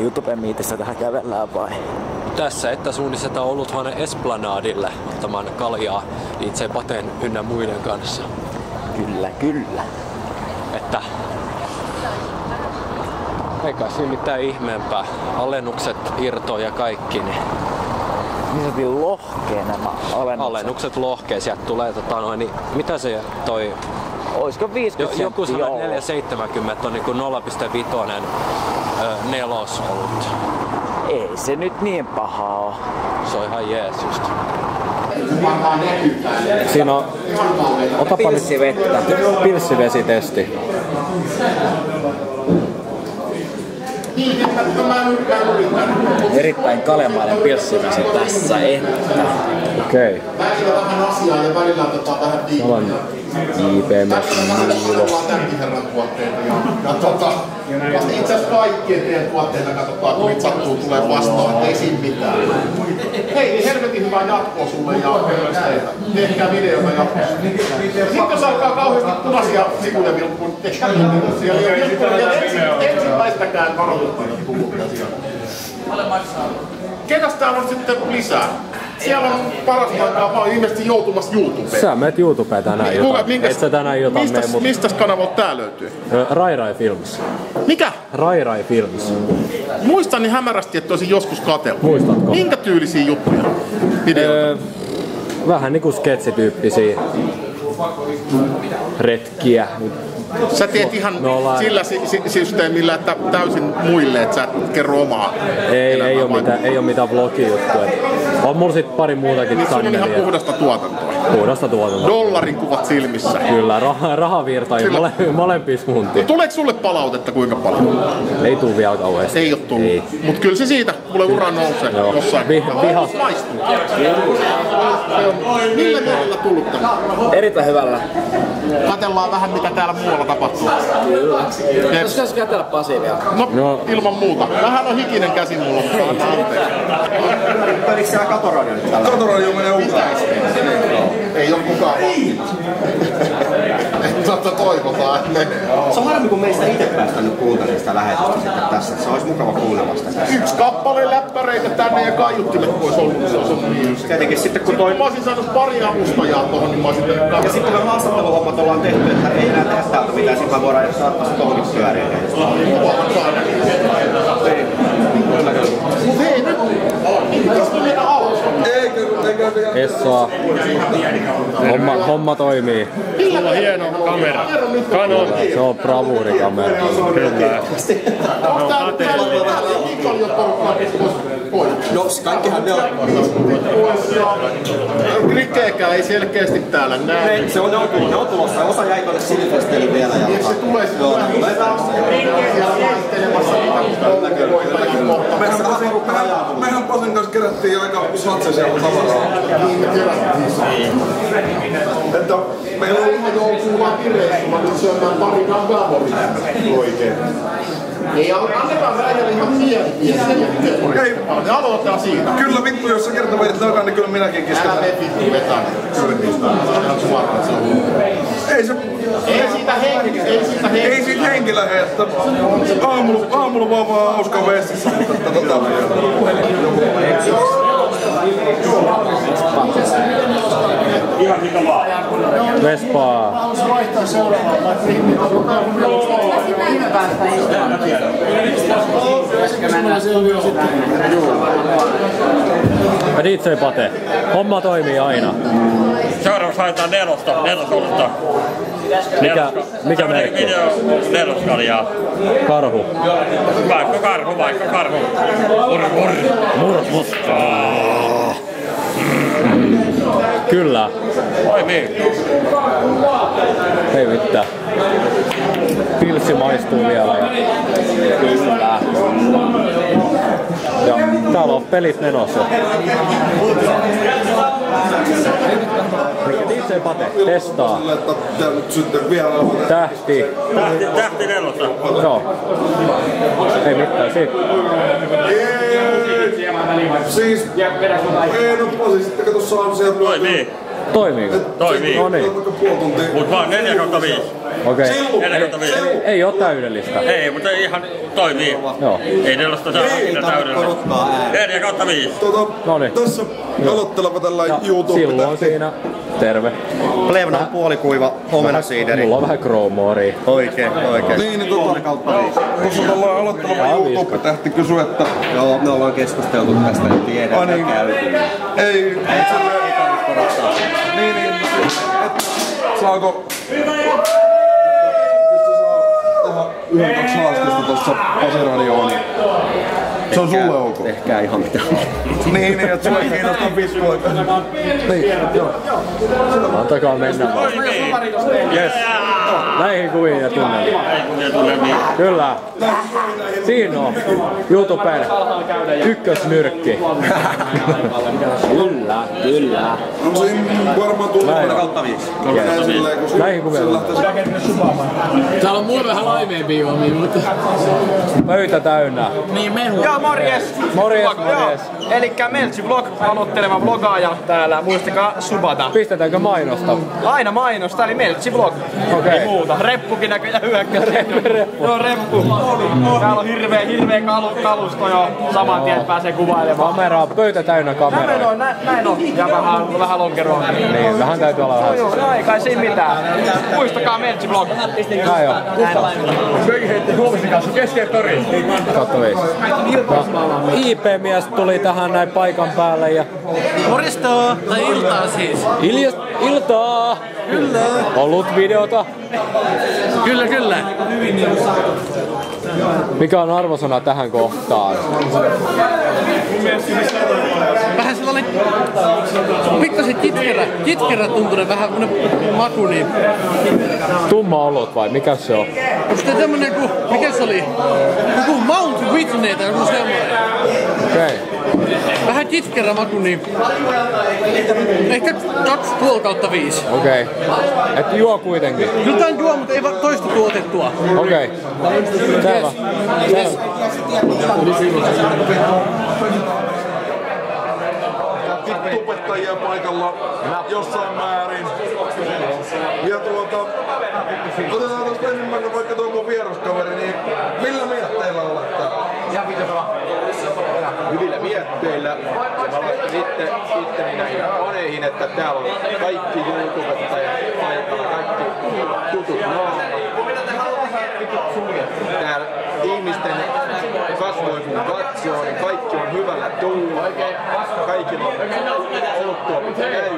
YouTube-miitistä tähän kävellään vai? Tässä että suunnistetaan Oluthuoneen Esplanadille ottamaan kaljaa itse Paten ynnä muiden kanssa. Kyllä, kyllä. Että eikä siinä mitään ihmeempää. Alennukset irtoaa ja kaikki. Niin saatiin lohkee nämä alennukset. Alennukset lohkee. Sieltä tulee niin mitä se toi... Oisko 50 joku 470 on niinku 0,5 nelosolut. Ei se nyt niin paha oo. Se on ihan jees just. Siinä on... Otapa pilssivettä. Pilssivesitesti. Erittäin kalemainen pilssivesi tässä, että. Okei. Olen IPM-Niilo. Itse asiassa kaikkien teidän tuotteita katsotaan, kun niitä sattuu tulee vastaan, ettei siinä mitään. Hei, niin helvetin hyvää jatkoa sulle ja teitä. Tehkää videota jatkossa. Sitten jos alkaa kauheasti punaisia sikuja vilkkuun, tehkää videota siellä. Ja ensimmäistäkään varoittaa tullut sieltä. Ketäs täällä on sitten lisää? Siellä on parasta aikaa, mä oon ilmeisesti joutumassa YouTubeen. Sä menet YouTubeen tänään jotain. Et sä tänään jotain mene, mutta... Mistäs kanavalta tää löytyy? Rai Rai Films. Mikä? Rai Rai Films. Muistan niin hämärästi, että olisin joskus katsellut. Muistatko? Minkä tyylisiä juttuja? Videoita? Vähän niinku sketsityyppisiä retkiä. Sä teet ihan sillä systeemillä, että täysin muille, että sä et kerro omaa elämää. Ei oo mitään vlogijuttuja. On mulla sit pari muutakin niin kannelia. On ihan puhdasta tuotantoa. Puhdasta tuotantoa. Dollarin kuvat silmissä. Kyllä, rahavirta ja molempia suuntiin. Tuleeko sulle palautetta kuinka paljon? Ei tuu vielä kauheasti. Ei oo tullut. Ei. Mut kyllä se siitä, mulle ura nousee jossain. Vihas. Millä mielellä tullut tänne? Erittäin hyvällä. Katellaan vähän mitä täällä muualla tapahtuu. Kyllä. Pitäisikö kätellä Pasilia? No, ilman muuta. Vähän on hikinen käsi mulla. Oliko siellä Katoradio nyt tällä? Katoradio menee ukaan. Ei oo kukaan toivotaan, että menee. Se on harmi, kun meistä itse päästänyt kuuntelemaan sitä lähetystä sitten tässä. Se olisi mukava kuunnella sitä. Yksi kappale läppäreitä tänne ja kaiuttimet pois ollut. Se on tietenkin sitten kun toi... Mä olisin saanut pari avustajaa tohon, niin mä olisin tehnyt... Ja sitten kun me haastatteluhommat ollaan tehty, että ei enää tehdä täältä mitään, sitten mä voidaan saattaa se tohonkin pyöriä. Mut hei nyt! Pitäis me mennä alas? Essoa. Homma toimii. Sulla on hieno kamera. Canon. Se on bravuurikamera. Kyllä. No, kaikkihan ne on. Rikkeekään ei selkeästi täällä näe. Ne on tulossa. Osa jäi tonne Silvesteriin vielä. Ja se tulee sitten siellä vaihtelemassa Mehän Pasen kanssa kerättiin aika satseisia tavaraa. Niin me kerättiin. Että meillä on ihan joulukuulaan kireissulla nyt syömään pari gavaria oikein. Ei annetaan Räjälle ihan pieniä. Okei, ne aloitetaan siitä. Kyllä vittu, jos sä kertoo meidät takaa, niin kyllä minäkin kisken. Älä me vittu vetää kylmistä. Ihan suoraan se on. Ei siitä henki lähe, että aamulla vaan hauska vessissä. Ihan mitä vaan. Vespaa. Haluaisin vaihtaa seuraavaan. Ja DJ Pate. Homma toimii aina. Seuraavaksi haetaan nelosolutta. Mikä merkki? Neloskaljaa. Karhu. Vaikka karhu. Murr. Kyllä. Oi niin. Ei mitään. Pilssi maistuu vielä. Kyllä. Ja täällä on pelit menossa. DJ Pate, testaa. Tähti. Tähti nelosta. Joo. Ei mitään, siitä. Siis, ei no Pasi, sitten kato saa sieltä Oi niin. Toimiiko? Toimii. No niin. Mut vaan 4/5. Okei. 4/5. Ei oo täydellistä. Ei, mutta ihan toimii. Joo. Ei nelosta saa hankita täydellistä. 4/5. Noniin. Tässä aloitteleva tällä YouTube. Silloin siinä. Terve. Plevna on puolikuiva omenasiideri. Mulla on vähän kroomoria. Oikein. Niin, tuossa ollaan aloitteleva YouTube-tähti kysy, että... Joo, me ollaan keskusteltu tästä, en tiedä, Niin. Ei tarvitse korottaa. Niin, saako... Yhden 2 haasteesta tuossa Pase-radioon, niin se on sulle ok. Tehkää ihan mitään. Niin, että sulle kiinnostaa biskuita. Niin, joo. Antakaa mennä. Yes. Näihin kuviin ja tunnelmiin. Kyllä. Siinä on YouTuben ykkösnyrkki. Kyllä. No siinä varmaan tulee... Näihin kuviin. Täällä on mulle vähän laimeempi juomia, mutta... Pöytä täynnä. Niin mehu. Joo, morjes! Morjes. Elikkä Meltsi Vlog, aloitteleva vlogaaja täällä. Muistakaa subata. Pistetäänkö mainosta? Aina mainos, tää oli Meltsi Vlog. Okei. Ei muuta. Reppukin näköjään hyökkäys. Reppu. Joo, reppu. Täällä on hirveä kalusto jo. Saman tien pääsee kuvailemaan. Kameraa, pöytä täynnä kameraa. Näin on. Ja vähän lonkeroa. Niin, vähän täytyy olla vähän. Joo, ei kai siinä mitään. Muistakaa Meltsi Vlog. Näin on. Huomisen kanssa keskeen toriin. Katsotaan. No, IP-mies tuli tähän näin paikan päälle ja... Morjesta! Tai iltaa siis. Iltaa! Kyllä. Ollut videota. Kyllä. Mikä on arvosana tähän kohtaan? Vähän sellainen pikkasen kitkerä tuntunen vähän maku, niin... Tumma olut vai mikä se on? Sitten tämmönen ku, mikä se oli? Joku Mount Whitney tai joku semmoinen. Okei. Vähän kitkerä maku, niin... Ehkä 2,5/5. Okei. Et juo kuitenkin. Kyllä tää on juo, mutta ei vaan toista tuotettua. Okei. Selvä. Tubettajia paikalla jossain määrin. Ja otetaan tosta ensimmäinen vaikka tuo mun vieraskaveri, niin millä mietteillä olette? Hyvillä mietteillä. Ja mä lasken itteni näihin koneihin, että täällä on kaikki YouTubettajat paikalla, kaikki tutut naamat. Täällä ihmisten kasvoin kun katsoo, niin kaikki on hyvällä tuulla. Kaikilla on oluttua pitää käydä.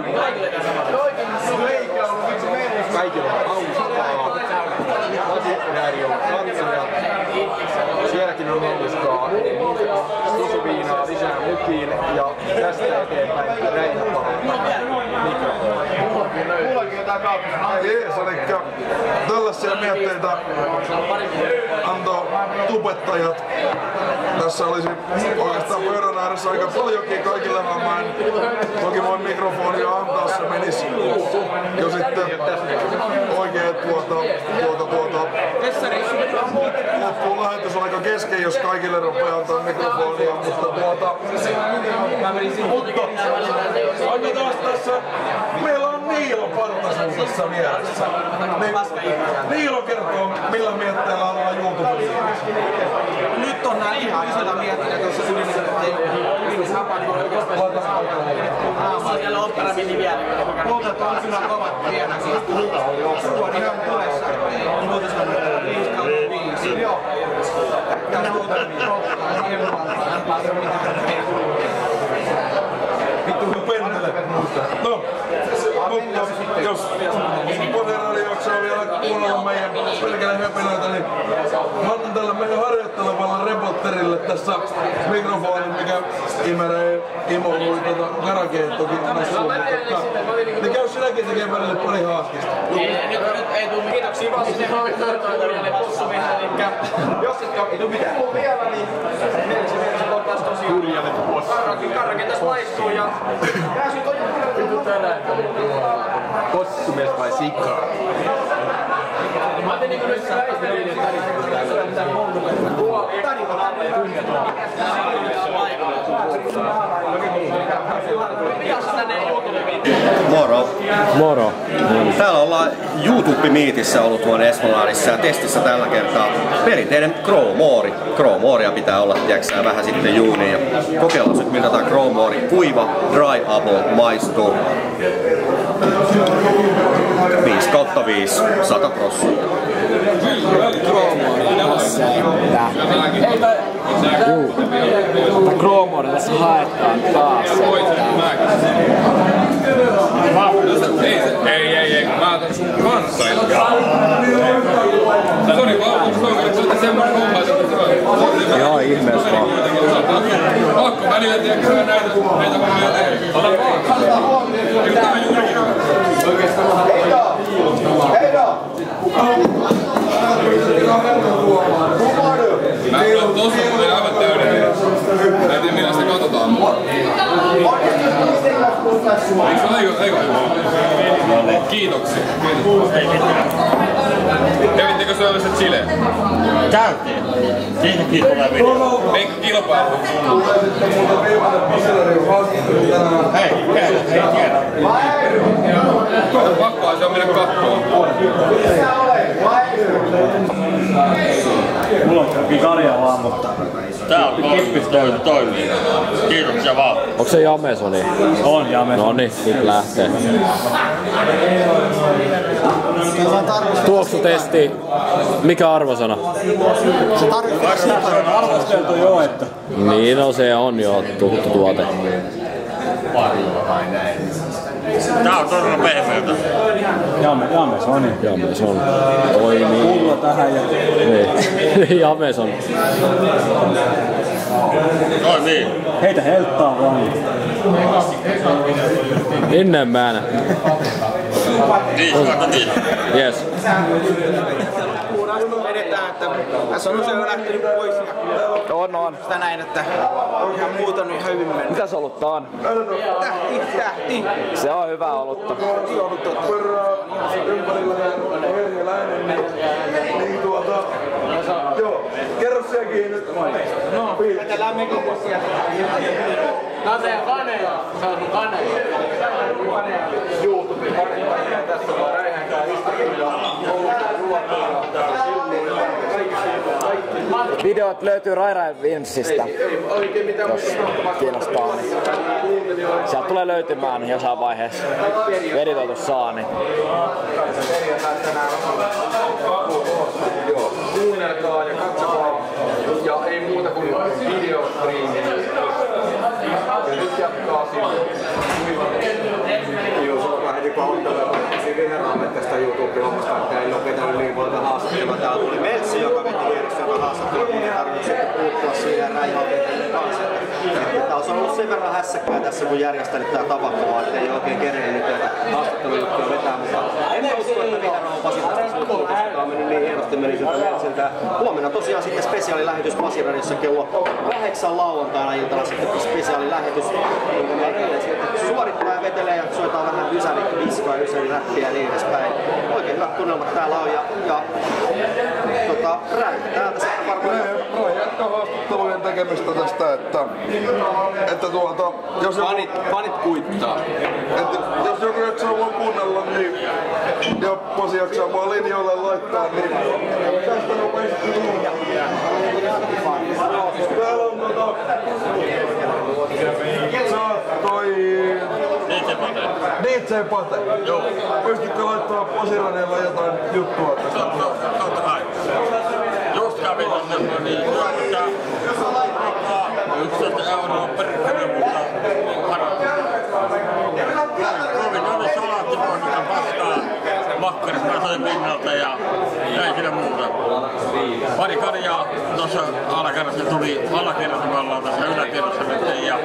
Kaikilla on hauskaa. Lasiraadion katsojat. Sielläkin on hauskaa. Susuviinaa lisää mukiin ja tästä eteenpäin näitä Jees, elikkä tällaisia mietteitä antoi tubettajat. Tässä olisi oikeastaan pöydän ääressä aika paljonkin kaikillehan mä en toki voin mikrofonia antaa, se menisi jo sitten oikein loppuun lähetys on aika kesken, jos kaikille rupeaa antaa mikrofonia, mutta annetaan tässä. Meillä on Niilo Partasuudessa vieressä. Niilo kertoo, millä mietteellä ollaan YouTubessa. Nyt on nää ihan isoilla mietteillä tuossa yhdessä, että ei ole siellä on operamiini vielä. Huolta on kyllä kovat pienäkin. Suku on ihan tulessa. Muutos on 5/5. Joo. Täällä muutamia polttaa siihen antaa se vittu pentele. No, mutta jos Pase-radioksi on vielä kuunnella meidän pelkällä höpinöitä, niin mä annan tälle meidän harjoittelevalle reporterille tässä mikrofonin, mikä imeree imoului karakeettokin messuun. Niin käy sinäkin tekemään välille pari haastista. Ei tuu kiitoksia vaan sinne Hurjalle possumiehelle, elikkä jos ei tuu mitään vielä, niin Meltsi on taas tosi Hurjalle possu. Karrakin tässä laistuu ja pääsyt on juttu tänään. Possumies vai sikka? Mä tein niinku nyt väistelin, että Moro. Moro. Täällä ollaan YouTube-miitissä ollut tuon Esplanadissa ja testissä tällä kertaa perinteinen Crowmore. Crowmorea pitää olla, tiiäksä, vähän sitten juuniin. Ja kokeillaan nyt miltä tää Crowmore kuiva dry apple maistuu. 5/5, 100%. Crowmore tässä haetaan taas. Ei, mä otan sun kanssa. Sori, vaan se on semmoinen homma, että se on. Joo, ihmeessä vaan. Pakko välillä tiedätkö näitä hommia tehdä. Ota vaan. Eikö tää juurikin? Mä en ole tossa, kun ei aivan täydellinen. Mä en tiedä millä sitä katsotaan. Eikö hyvä? Kiitoksia. Kävittekö syömässä chile? Käytiin. Siitäkin tulee video. Meikö kilpailu? Hei, tiedä. Pakkoa se on mennä kattoon. Mulla on karjaa vaan, mutta tää on toimii. Kiitoksia vaan. Onko se Jamesoni? On Jamesoni. Noniin, nyt lähtee. Tuoksutesti. Mikä arvosana? Se tarvitsee siitä arvosteltu jo, että. Niin, no se on jo tuttu tuote. Tää on todella pehmeältä. Jamesoni. Jameson. Toimii. Pullo tähän ja... Niin. Jameson. Toimii. Heitä helttaa vaan. Enemmän. 5/5. Yes. edetään, että tässä on usein lähtenyt pois ja on. Sitä näin, että on ihan muuta niin hyvin mennyt. Mitäs olutta on? Tähti. Se on hyvä olutta. Joo, kerro sekin nyt. No, vetellään mekin sieltä. Nää on teidän kaneja. Se on sun kaneja. YouTube. Tässä vaan räihänkää Instagramilla. Videot löytyy Rairain Filmsistä, jos kiinnostaa. Niin sieltä tulee löytymään jossain vaiheessa. Editoitu saa, niin. Kuunnelkaa ja katsokaa. Ja ei muuta kuin videostriimi. Ja nyt jatkaa Joo, se on vähän niin kuin onnella. Viheraamme tästä YouTube-hommasta, että ei ole vetänyt niin monta haastattelua. Täällä tuli Melsi, joka veti vieressä joka haastattelu, niin ei tarvitse puuttua siihen räjäytetyyn kanssa. Tämä on ollut sen verran hässäkkää tässä, kun järjestänyt tää tapahtuma, että ei oikein kerennyt tätä haastattelujuttuja vetää. Mutta en usko, että Viheraama Pasin tässä suhtuu, koska tää on mennyt niin hienosti meni siltä Melsiltä. Huomenna tosiaan sitten spesiaalilähetys Pasiradiossa kello 8 lauantaina iltana sitten spesiaalilähetys. Suorittaa ja vetelee ja soitaan vähän ysäriviskoa ja ysäriräppiä ja niin edespäin. Oikein hyvät tunnelmat täällä on ja räjähtää tässä varmaan. Mä jatkan haastattelujen tekemistä tästä, että jos fanit kuittaa. Jos joku jaksaa mua kuunnella, niin ja Pasi jaksaa mua linjoille laittaa, niin tästä nopeasti tulla. Täällä on DJ Pate. Joo. Pystytkö laittaa Pasiradiolla jotain juttua tästä? Totta kai. Just kävin tonne, niin syöttää 11 € per kone, mutta kovin oli salaattipohjasta paskaa makkarista pääsee pinnalta ja ei siinä muuta. Pari karjaa tuossa alakerrassa tuli, alakerrassa me ollaan tässä yläkerrassa nyt ja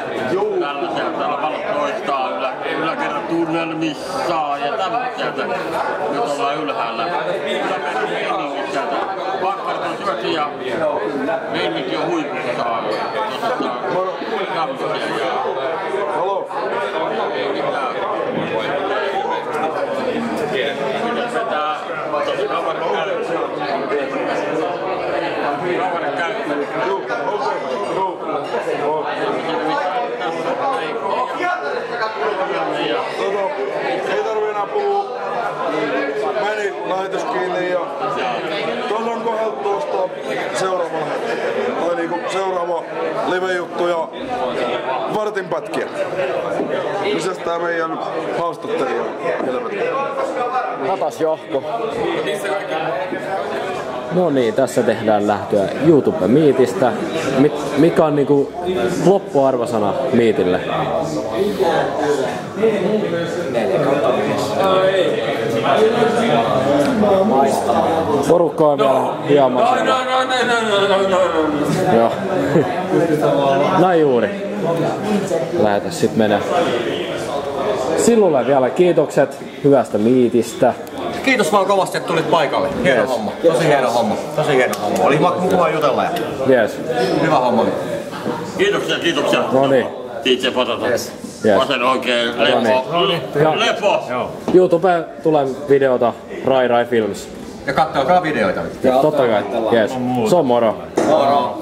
tällaisia, täällä valot loistaa yläkerran tunnelmissa ja tämmöisiä. Nyt ollaan ylhäällä. Täältä makkarit on syöty ja meininki on huipussa. Halo. Vetää tosi kaverin käydessä. lähetys kiinni ja tuolla on kohdalla tuosta seuraava lähetys. Tai niinku seuraava live-juttu ja vartin pätkiä. Misäs tää meidän haastattelija on? Katas Johko. No niin, tässä tehdään lähtöä YouTube-miitistä. Mikä on niinku loppuarvosana miitille? 4/5. Porukka on vielä hieman. Joo. Näin juuri. Lähetä sit menee. Sillulle vielä kiitokset hyvästä miitistä. Kiitos vaan kovasti, että tulit paikalle. Hieno homma. Tosi hieno homma. Oli mukava jutella ja hyvä homma. Kiitoksia. Noniin. DJ Patata. Vasen oikein. Lepo. YouTube tulee videota Rai Films. Ja katsokaa videoita. Totta kai. Yes. Se on moro. Moro.